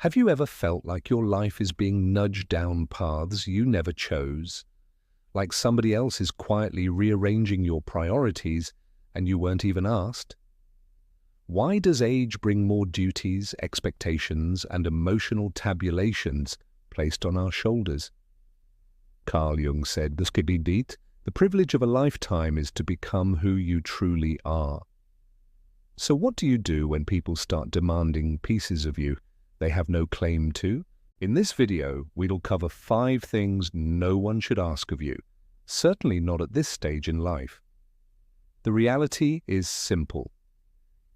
Have you ever felt like your life is being nudged down paths you never chose? Like somebody else is quietly rearranging your priorities and you weren't even asked? Why does age bring more duties, expectations, and emotional tabulations placed on our shoulders? Carl Jung said, the privilege of a lifetime is to become who you truly are. So what do you do when people start demanding pieces of you they have no claim to? In this video, we'll cover 5 things no one should ask of you, certainly not at this stage in life. The reality is simple.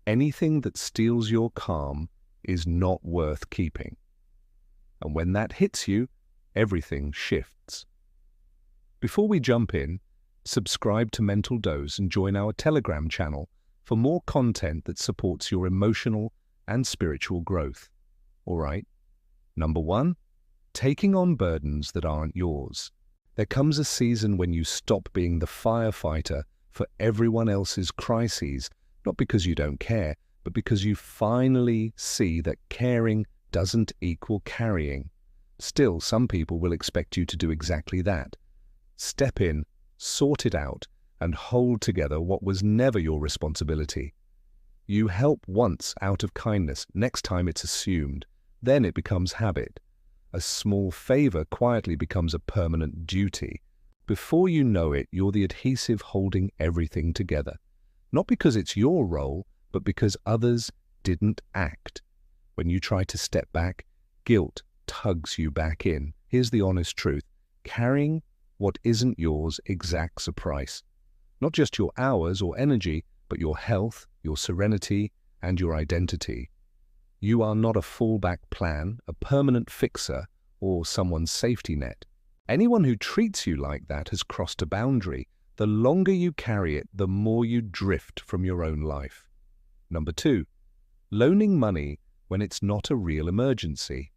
Anything that steals your calm is not worth keeping. And when that hits you, everything shifts. Before we jump in, subscribe to Mental Dose and join our Telegram channel for more content that supports your emotional and spiritual growth. All right. Number 1, taking on burdens that aren't yours. There comes a season when you stop being the firefighter for everyone else's crises, not because you don't care, but because you finally see that caring doesn't equal carrying. Still, some people will expect you to do exactly that. Step in, sort it out, and hold together what was never your responsibility. You help once out of kindness, next time it's assumed. Then it becomes habit. A small favor quietly becomes a permanent duty. Before you know it, you're the adhesive holding everything together. Not because it's your role, but because others didn't act. When you try to step back, guilt tugs you back in. Here's the honest truth. Carrying what isn't yours exacts a price. Not just your hours or energy, but your health, your serenity, and your identity. You are not a fallback plan, a permanent fixer, or someone's safety net. Anyone who treats you like that has crossed a boundary. The longer you carry it, the more you drift from your own life. Number 2, loaning money when it's not a real emergency.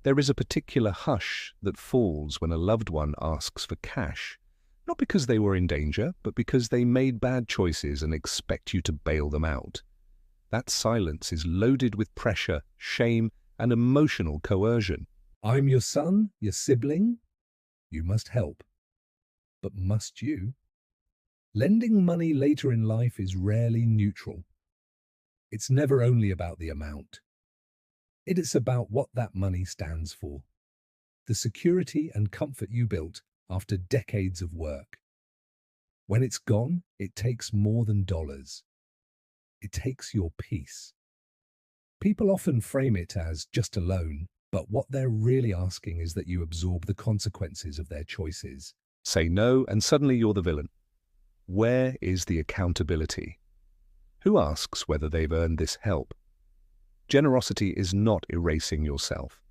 There is a particular hush that falls when a loved one asks for cash, not because they were in danger, but because they made bad choices and expect you to bail them out. That silence is loaded with pressure, shame, and emotional coercion. I'm your son, your sibling. You must help. But must you? Lending money later in life is rarely neutral. It's never only about the amount. It is about what that money stands for. The security and comfort you built after decades of work. When it's gone, it takes more than dollars. It takes your peace. People often frame it as just a loan, but what they're really asking is that you absorb the consequences of their choices. Say no, and suddenly you're the villain. Where is the accountability? Who asks whether they've earned this help? Generosity is not erasing yourself.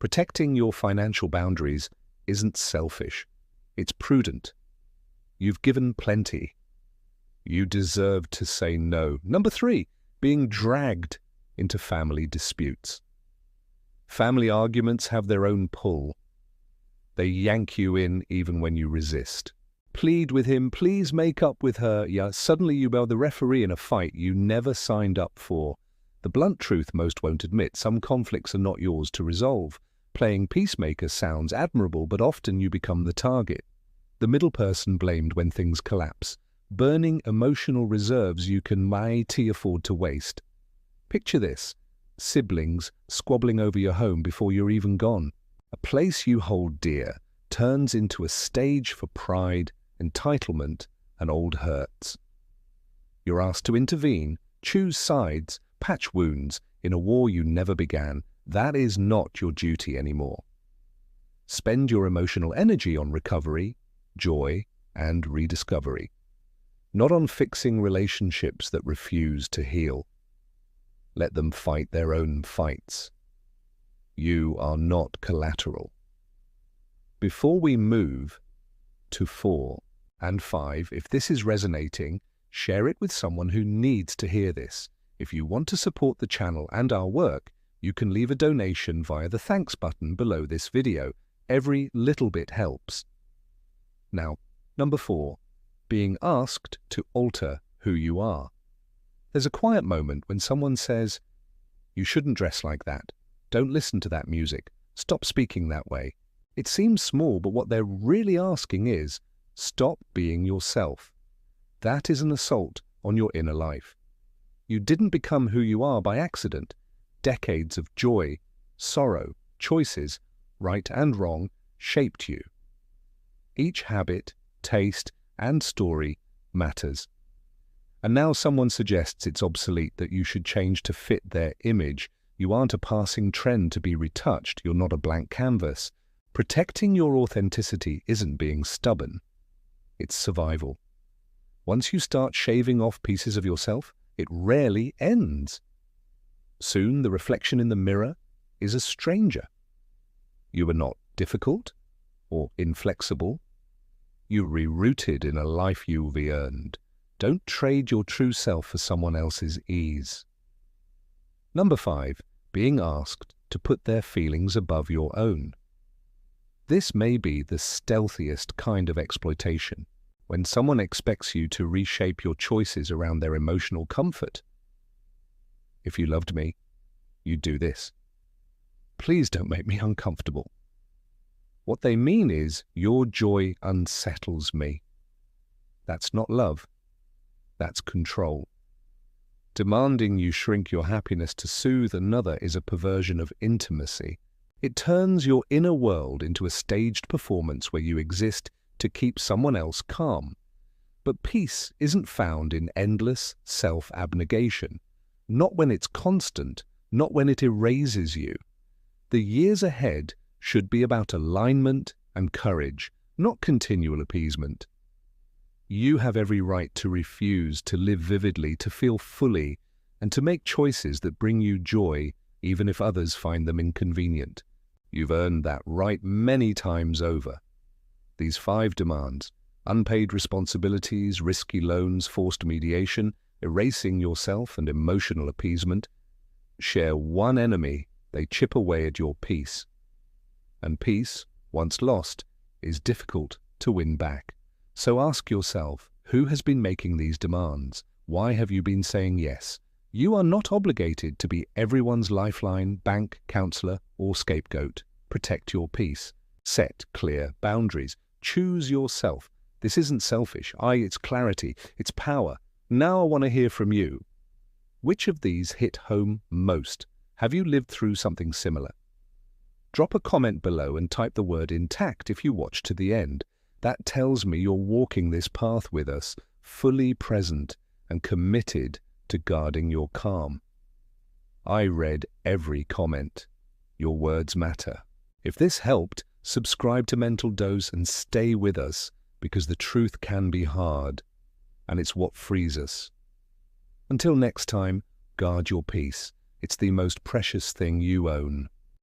Protecting your financial boundaries isn't selfish. It's prudent. You've given plenty. You deserve to say no. Number 3, being dragged into family disputes. Family arguments have their own pull. They yank you in even when you resist. Plead with him, please make up with her. Yeah, suddenly you are the referee in a fight you never signed up for. The blunt truth most won't admit, some conflicts are not yours to resolve. Playing peacemaker sounds admirable, but often you become the target. The middle person blamed when things collapse. Burning emotional reserves you can mighty afford to waste. Picture this, siblings squabbling over your home before you're even gone. A place you hold dear turns into a stage for pride, entitlement, and old hurts. You're asked to intervene, choose sides, patch wounds in a war you never began. That is not your duty anymore. Spend your emotional energy on recovery, joy, and rediscovery. Not on fixing relationships that refuse to heal. Let them fight their own fights. You are not collateral. Before we move to 4 and 5, if this is resonating, share it with someone who needs to hear this. If you want to support the channel and our work, you can leave a donation via the thanks button below this video. Every little bit helps. Now, number 4. Being asked to alter who you are. There's a quiet moment when someone says, "You shouldn't dress like that. Don't listen to that music. Stop speaking that way. It seems small, but what they're really asking is, stop being yourself. That is an assault on your inner life. You didn't become who you are by accident. Decades of joy, sorrow, choices, right and wrong, shaped you. Each habit, taste, and story matters. And now someone suggests it's obsolete, that you should change to fit their image. You aren't a passing trend to be retouched. You're not a blank canvas. Protecting your authenticity isn't being stubborn. It's survival. Once you start shaving off pieces of yourself, it rarely ends. Soon the reflection in the mirror is a stranger. You are not difficult or inflexible. You're rerouted in a life you've earned. Don't trade your true self for someone else's ease. Number 5, being asked to put their feelings above your own. This may be the stealthiest kind of exploitation, when someone expects you to reshape your choices around their emotional comfort. If you loved me, you'd do this. Please don't make me uncomfortable. What they mean is, your joy unsettles me. That's not love. That's control. Demanding you shrink your happiness to soothe another is a perversion of intimacy. It turns your inner world into a staged performance where you exist to keep someone else calm. But peace isn't found in endless self-abnegation. Not when it's constant, not when it erases you. The years ahead should be about alignment and courage, not continual appeasement. You have every right to refuse, to live vividly, to feel fully, and to make choices that bring you joy, even if others find them inconvenient. You've earned that right many times over. These 5 demands: unpaid responsibilities, risky loans, forced mediation, erasing yourself, and emotional appeasement, share one enemy: they chip away at your peace. And peace, once lost, is difficult to win back. So ask yourself, who has been making these demands? Why have you been saying yes? You are not obligated to be everyone's lifeline, bank, counselor, or scapegoat. Protect your peace. Set clear boundaries. Choose yourself. This isn't selfish. It's clarity. It's power. Now I want to hear from you. Which of these hit home most? Have you lived through something similar? Drop a comment below and type the word intact if you watch to the end. That tells me you're walking this path with us, fully present and committed to guarding your calm. I read every comment. Your words matter. If this helped, subscribe to Mental Dose and stay with us, because the truth can be hard, and it's what frees us. Until next time, guard your peace. It's the most precious thing you own.